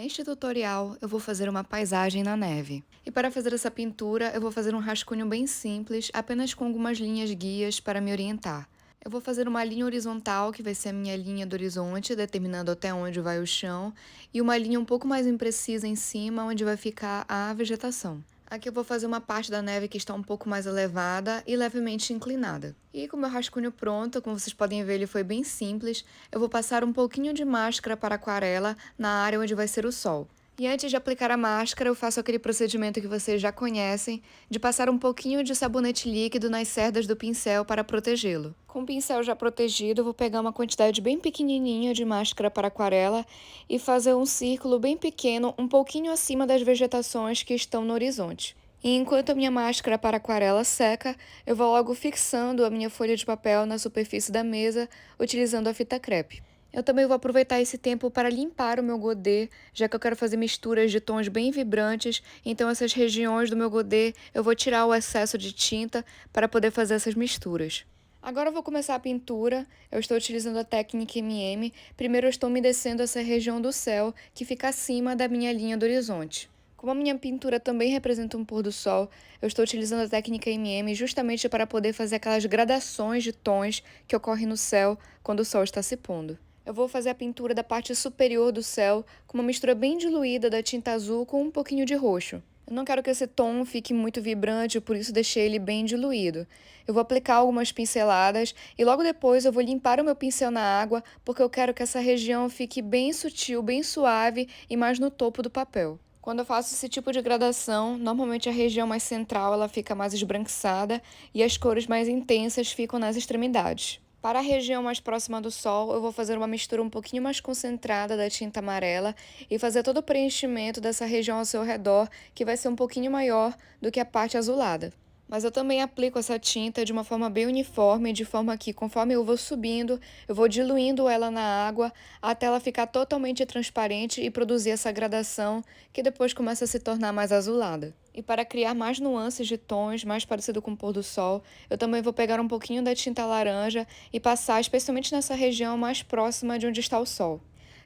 Neste tutorial, eu vou fazer uma paisagem na neve. E para fazer essa pintura, eu vou fazer um rascunho bem simples, apenas com algumas linhas guias para me orientar. Eu vou fazer uma linha horizontal, que vai ser a minha linha do horizonte, determinando até onde vai o chão, e uma linha um pouco mais imprecisa em cima, onde vai ficar a vegetação. Aqui eu vou fazer uma parte da neve que está um pouco mais elevada e levemente inclinada. E com o meu rascunho pronto, como vocês podem ver, ele foi bem simples. Eu vou passar um pouquinho de máscara para aquarela na área onde vai ser o sol. E antes de aplicar a máscara, eu faço aquele procedimento que vocês já conhecem, de passar um pouquinho de sabonete líquido nas cerdas do pincel para protegê-lo. Com o pincel já protegido, eu vou pegar uma quantidade bem pequenininha de máscara para aquarela e fazer um círculo bem pequeno, um pouquinho acima das vegetações que estão no horizonte. E enquanto a minha máscara para aquarela seca, eu vou logo fixando a minha folha de papel na superfície da mesa, utilizando a fita crepe. Eu também vou aproveitar esse tempo para limpar o meu godê, já que eu quero fazer misturas de tons bem vibrantes, então essas regiões do meu godê eu vou tirar o excesso de tinta para poder fazer essas misturas. Agora eu vou começar a pintura, eu estou utilizando a técnica MM, primeiro eu estou umedecendo essa região do céu que fica acima da minha linha do horizonte. Como a minha pintura também representa um pôr do sol, eu estou utilizando a técnica MM justamente para poder fazer aquelas gradações de tons que ocorrem no céu quando o sol está se pondo. Eu vou fazer a pintura da parte superior do céu com uma mistura bem diluída da tinta azul com um pouquinho de roxo. Eu não quero que esse tom fique muito vibrante, por isso deixei ele bem diluído. Eu vou aplicar algumas pinceladas e logo depois eu vou limpar o meu pincel na água, porque eu quero que essa região fique bem sutil, bem suave e mais no topo do papel. Quando eu faço esse tipo de gradação, normalmente a região mais central ela fica mais esbranquiçada e as cores mais intensas ficam nas extremidades. Para a região mais próxima do sol, eu vou fazer uma mistura um pouquinho mais concentrada da tinta amarela e fazer todo o preenchimento dessa região ao seu redor, que vai ser um pouquinho maior do que a parte azulada. Mas eu também aplico essa tinta de uma forma bem uniforme, de forma que, conforme eu vou subindo, eu vou diluindo ela na água até ela ficar totalmente transparente e produzir essa gradação que depois começa a se tornar mais azulada. E para criar mais nuances de tons, mais parecido com o pôr do sol, eu também vou pegar um pouquinho da tinta laranja e passar especialmente nessa região mais próxima de onde está o sol.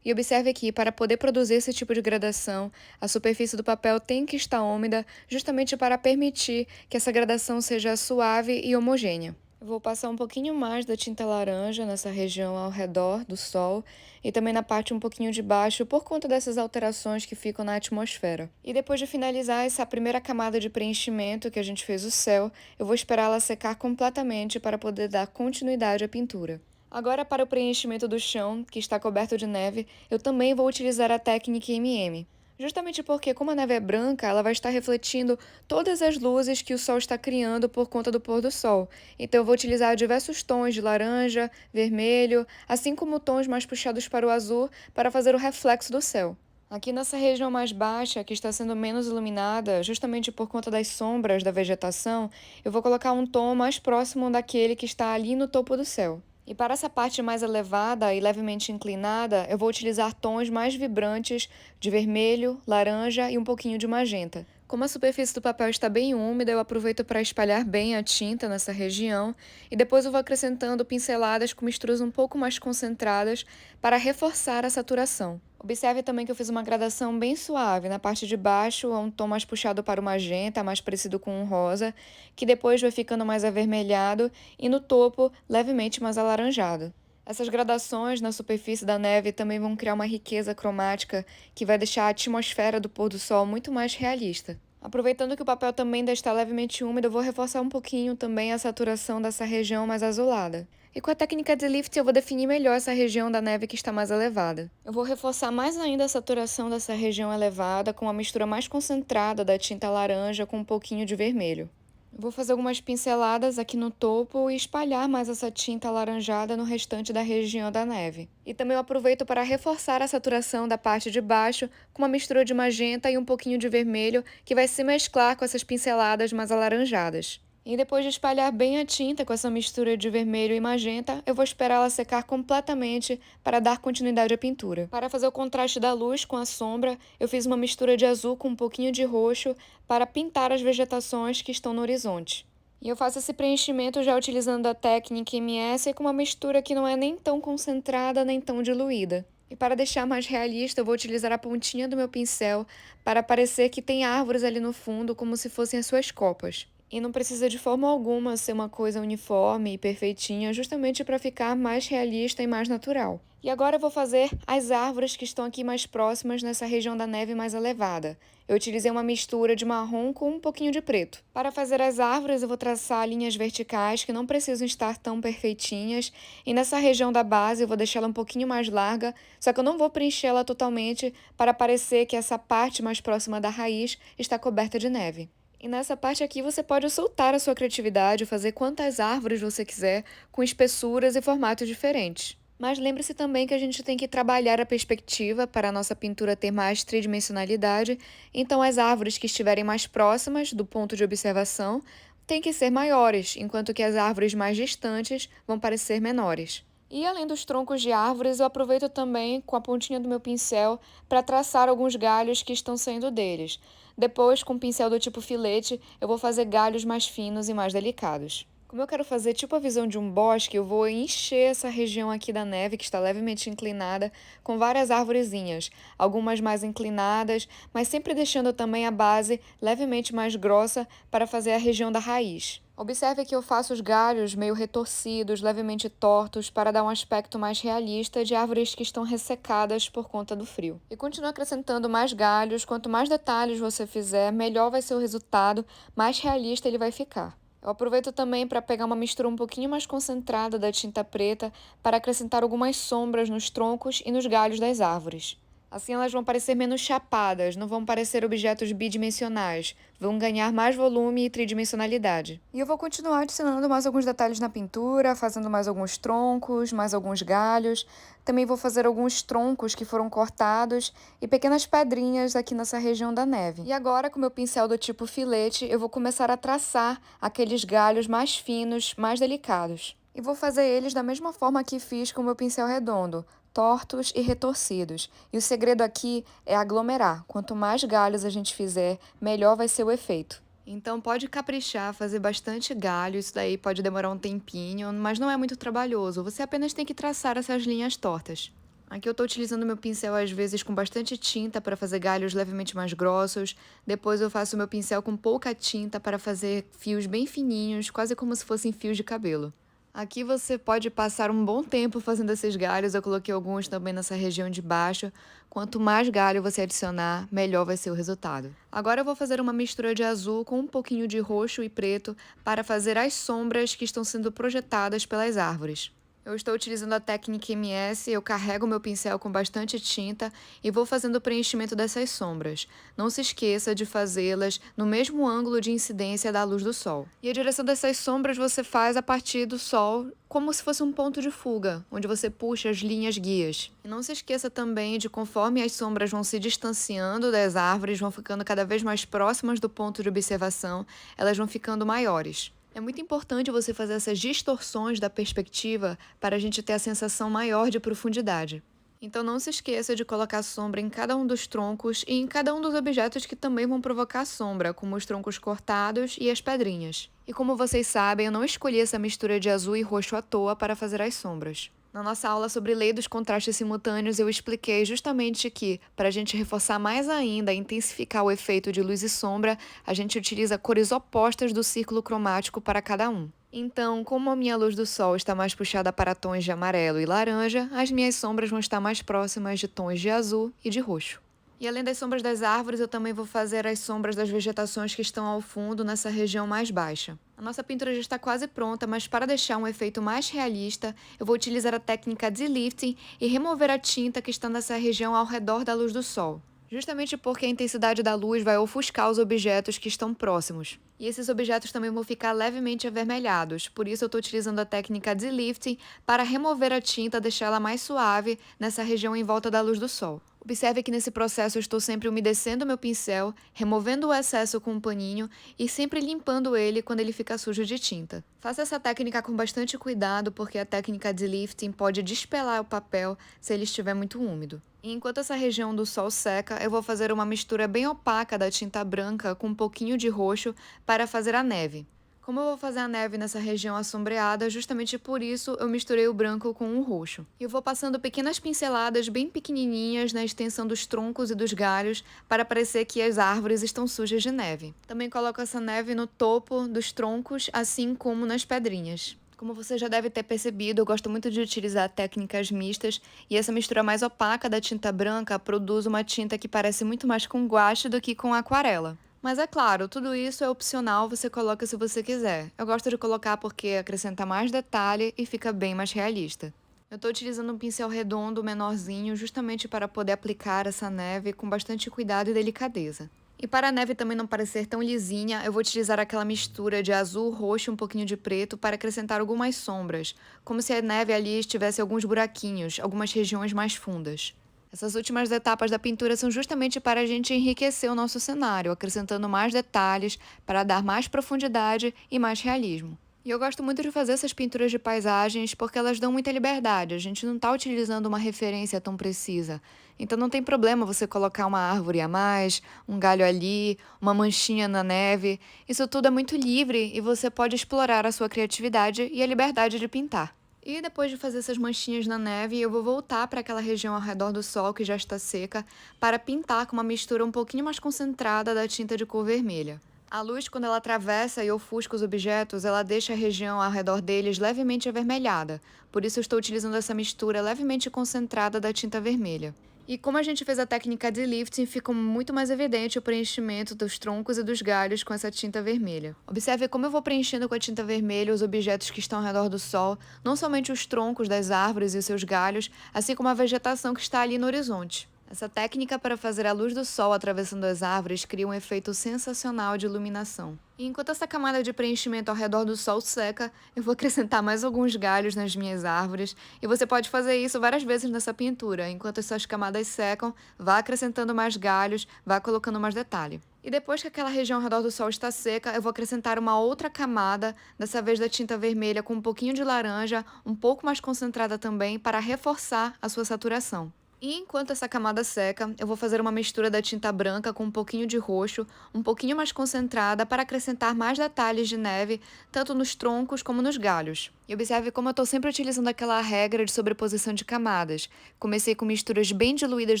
E observe que, para poder produzir esse tipo de gradação, a superfície do papel tem que estar úmida, justamente para permitir que essa gradação seja suave e homogênea. Eu vou passar um pouquinho mais da tinta laranja nessa região ao redor do sol e também na parte um pouquinho de baixo por conta dessas alterações que ficam na atmosfera. E depois de finalizar essa primeira camada de preenchimento que a gente fez o céu, eu vou esperar ela secar completamente para poder dar continuidade à pintura. Agora, para o preenchimento do chão, que está coberto de neve, eu também vou utilizar a técnica MM. Justamente porque, como a neve é branca, ela vai estar refletindo todas as luzes que o sol está criando por conta do pôr do sol. Então, eu vou utilizar diversos tons de laranja, vermelho, assim como tons mais puxados para o azul, para fazer o reflexo do céu. Aqui nessa região mais baixa, que está sendo menos iluminada, justamente por conta das sombras da vegetação, eu vou colocar um tom mais próximo daquele que está ali no topo do céu. E para essa parte mais elevada e levemente inclinada, eu vou utilizar tons mais vibrantes de vermelho, laranja e um pouquinho de magenta. Como a superfície do papel está bem úmida, eu aproveito para espalhar bem a tinta nessa região e depois eu vou acrescentando pinceladas com misturas um pouco mais concentradas para reforçar a saturação. Observe também que eu fiz uma gradação bem suave. Na parte de baixo é um tom mais puxado para o magenta, mais parecido com um rosa, que depois vai ficando mais avermelhado e no topo levemente mais alaranjado. Essas gradações na superfície da neve também vão criar uma riqueza cromática que vai deixar a atmosfera do pôr do sol muito mais realista. Aproveitando que o papel também ainda está levemente úmido, eu vou reforçar um pouquinho também a saturação dessa região mais azulada. E com a técnica de lift eu vou definir melhor essa região da neve que está mais elevada. Eu vou reforçar mais ainda a saturação dessa região elevada com uma mistura mais concentrada da tinta laranja com um pouquinho de vermelho. Vou fazer algumas pinceladas aqui no topo e espalhar mais essa tinta alaranjada no restante da região da neve. E também eu aproveito para reforçar a saturação da parte de baixo com uma mistura de magenta e um pouquinho de vermelho que vai se mesclar com essas pinceladas mais alaranjadas. E depois de espalhar bem a tinta com essa mistura de vermelho e magenta, eu vou esperar ela secar completamente para dar continuidade à pintura. Para fazer o contraste da luz com a sombra, eu fiz uma mistura de azul com um pouquinho de roxo para pintar as vegetações que estão no horizonte. E eu faço esse preenchimento já utilizando a técnica MS com uma mistura que não é nem tão concentrada nem tão diluída. E para deixar mais realista, eu vou utilizar a pontinha do meu pincel para parecer que tem árvores ali no fundo, como se fossem as suas copas. E não precisa de forma alguma ser uma coisa uniforme e perfeitinha, justamente para ficar mais realista e mais natural. E agora eu vou fazer as árvores que estão aqui mais próximas nessa região da neve mais elevada. Eu utilizei uma mistura de marrom com um pouquinho de preto. Para fazer as árvores, eu vou traçar linhas verticais que não precisam estar tão perfeitinhas. E nessa região da base, eu vou deixar ela um pouquinho mais larga, só que eu não vou preencher ela totalmente para parecer que essa parte mais próxima da raiz está coberta de neve. E nessa parte aqui você pode soltar a sua criatividade, fazer quantas árvores você quiser, com espessuras e formatos diferentes. Mas lembre-se também que a gente tem que trabalhar a perspectiva para a nossa pintura ter mais tridimensionalidade, então as árvores que estiverem mais próximas do ponto de observação têm que ser maiores, enquanto que as árvores mais distantes vão parecer menores. E além dos troncos de árvores, eu aproveito também com a pontinha do meu pincel para traçar alguns galhos que estão saindo deles. Depois, com o pincel do tipo filete, eu vou fazer galhos mais finos e mais delicados. Como eu quero fazer tipo a visão de um bosque, eu vou encher essa região aqui da neve, que está levemente inclinada, com várias arvorezinhas, algumas mais inclinadas, mas sempre deixando também a base levemente mais grossa para fazer a região da raiz. Observe que eu faço os galhos meio retorcidos, levemente tortos, para dar um aspecto mais realista de árvores que estão ressecadas por conta do frio. E continuo acrescentando mais galhos, quanto mais detalhes você fizer, melhor vai ser o resultado, mais realista ele vai ficar. Eu aproveito também para pegar uma mistura um pouquinho mais concentrada da tinta preta para acrescentar algumas sombras nos troncos e nos galhos das árvores. Assim elas vão parecer menos chapadas, não vão parecer objetos bidimensionais, vão ganhar mais volume e tridimensionalidade. E eu vou continuar adicionando mais alguns detalhes na pintura, fazendo mais alguns troncos, mais alguns galhos. Também vou fazer alguns troncos que foram cortados e pequenas pedrinhas aqui nessa região da neve. E agora, com meu pincel do tipo filete, eu vou começar a traçar aqueles galhos mais finos, mais delicados. E vou fazer eles da mesma forma que fiz com o meu pincel redondo, tortos e retorcidos. E o segredo aqui é aglomerar. Quanto mais galhos a gente fizer, melhor vai ser o efeito. Então pode caprichar, fazer bastante galho, isso daí pode demorar um tempinho, mas não é muito trabalhoso. Você apenas tem que traçar essas linhas tortas. Aqui eu estou utilizando meu pincel às vezes com bastante tinta para fazer galhos levemente mais grossos. Depois eu faço meu pincel com pouca tinta para fazer fios bem fininhos, quase como se fossem fios de cabelo. Aqui você pode passar um bom tempo fazendo esses galhos, eu coloquei alguns também nessa região de baixo. Quanto mais galho você adicionar, melhor vai ser o resultado. Agora eu vou fazer uma mistura de azul com um pouquinho de roxo e preto para fazer as sombras que estão sendo projetadas pelas árvores. Eu estou utilizando a técnica MS, eu carrego meu pincel com bastante tinta e vou fazendo o preenchimento dessas sombras. Não se esqueça de fazê-las no mesmo ângulo de incidência da luz do sol. E a direção dessas sombras você faz a partir do sol, como se fosse um ponto de fuga, onde você puxa as linhas guias. E não se esqueça também de, conforme as sombras vão se distanciando das árvores, vão ficando cada vez mais próximas do ponto de observação, elas vão ficando maiores. É muito importante você fazer essas distorções da perspectiva para a gente ter a sensação maior de profundidade. Então não se esqueça de colocar sombra em cada um dos troncos e em cada um dos objetos que também vão provocar sombra, como os troncos cortados e as pedrinhas. E como vocês sabem, eu não escolhi essa mistura de azul e roxo à toa para fazer as sombras. Na nossa aula sobre lei dos contrastes simultâneos, eu expliquei justamente que, para a gente reforçar mais ainda, intensificar o efeito de luz e sombra, a gente utiliza cores opostas do círculo cromático para cada um. Então, como a minha luz do sol está mais puxada para tons de amarelo e laranja, as minhas sombras vão estar mais próximas de tons de azul e de roxo. E além das sombras das árvores, eu também vou fazer as sombras das vegetações que estão ao fundo nessa região mais baixa. A nossa pintura já está quase pronta, mas para deixar um efeito mais realista, eu vou utilizar a técnica de lifting e remover a tinta que está nessa região ao redor da luz do sol. Justamente porque a intensidade da luz vai ofuscar os objetos que estão próximos. E esses objetos também vão ficar levemente avermelhados, por isso eu estou utilizando a técnica de lifting para remover a tinta, deixar ela mais suave nessa região em volta da luz do sol. Observe que nesse processo eu estou sempre umedecendo meu pincel, removendo o excesso com um paninho e sempre limpando ele quando ele fica sujo de tinta. Faça essa técnica com bastante cuidado, porque a técnica de lifting pode despelar o papel se ele estiver muito úmido. E enquanto essa região do sol seca, eu vou fazer uma mistura bem opaca da tinta branca com um pouquinho de roxo para fazer a neve. Como eu vou fazer a neve nessa região assombreada, justamente por isso eu misturei o branco com o roxo. E eu vou passando pequenas pinceladas bem pequenininhas na extensão dos troncos e dos galhos para parecer que as árvores estão sujas de neve. Também coloco essa neve no topo dos troncos, assim como nas pedrinhas. Como você já deve ter percebido, eu gosto muito de utilizar técnicas mistas e essa mistura mais opaca da tinta branca produz uma tinta que parece muito mais com guache do que com aquarela. Mas é claro, tudo isso é opcional, você coloca se você quiser. Eu gosto de colocar porque acrescenta mais detalhe e fica bem mais realista. Eu estou utilizando um pincel redondo menorzinho justamente para poder aplicar essa neve com bastante cuidado e delicadeza. E para a neve também não parecer tão lisinha, eu vou utilizar aquela mistura de azul, roxo e um pouquinho de preto para acrescentar algumas sombras, como se a neve ali tivesse alguns buraquinhos, algumas regiões mais fundas. Essas últimas etapas da pintura são justamente para a gente enriquecer o nosso cenário, acrescentando mais detalhes para dar mais profundidade e mais realismo. E eu gosto muito de fazer essas pinturas de paisagens porque elas dão muita liberdade, a gente não está utilizando uma referência tão precisa. Então não tem problema você colocar uma árvore a mais, um galho ali, uma manchinha na neve. Isso tudo é muito livre e você pode explorar a sua criatividade e a liberdade de pintar. E depois de fazer essas manchinhas na neve, eu vou voltar para aquela região ao redor do sol que já está seca para pintar com uma mistura um pouquinho mais concentrada da tinta de cor vermelha. A luz, quando ela atravessa e ofusca os objetos, ela deixa a região ao redor deles levemente avermelhada. Por isso eu estou utilizando essa mistura levemente concentrada da tinta vermelha. E como a gente fez a técnica de lifting, fica muito mais evidente o preenchimento dos troncos e dos galhos com essa tinta vermelha. Observe como eu vou preenchendo com a tinta vermelha os objetos que estão ao redor do sol, não somente os troncos das árvores e os seus galhos, assim como a vegetação que está ali no horizonte. Essa técnica para fazer a luz do sol atravessando as árvores cria um efeito sensacional de iluminação. E enquanto essa camada de preenchimento ao redor do sol seca, eu vou acrescentar mais alguns galhos nas minhas árvores, e você pode fazer isso várias vezes nessa pintura. Enquanto essas camadas secam, vá acrescentando mais galhos, vá colocando mais detalhe. E depois que aquela região ao redor do sol está seca, eu vou acrescentar uma outra camada, dessa vez da tinta vermelha com um pouquinho de laranja, um pouco mais concentrada também, para reforçar a sua saturação. E enquanto essa camada seca, eu vou fazer uma mistura da tinta branca com um pouquinho de roxo, um pouquinho mais concentrada para acrescentar mais detalhes de neve, tanto nos troncos como nos galhos. E observe como eu estou sempre utilizando aquela regra de sobreposição de camadas. Comecei com misturas bem diluídas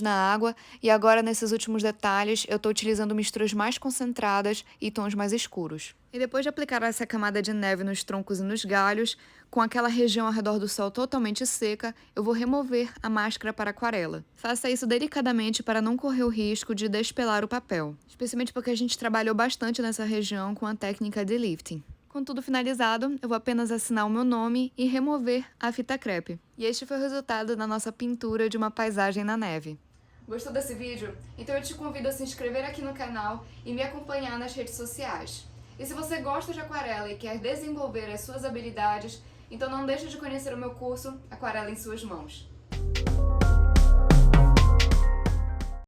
na água e agora nesses últimos detalhes eu estou utilizando misturas mais concentradas e tons mais escuros. E depois de aplicar essa camada de neve nos troncos e nos galhos, com aquela região ao redor do sol totalmente seca, eu vou remover a máscara para aquarela. Faça isso delicadamente para não correr o risco de despelar o papel, especialmente porque a gente trabalhou bastante nessa região com a técnica de lifting. Com tudo finalizado, eu vou apenas assinar o meu nome e remover a fita crepe. E este foi o resultado da nossa pintura de uma paisagem na neve. Gostou desse vídeo? Então eu te convido a se inscrever aqui no canal e me acompanhar nas redes sociais. E se você gosta de aquarela e quer desenvolver as suas habilidades, então não deixe de conhecer o meu curso Aquarela em Suas Mãos.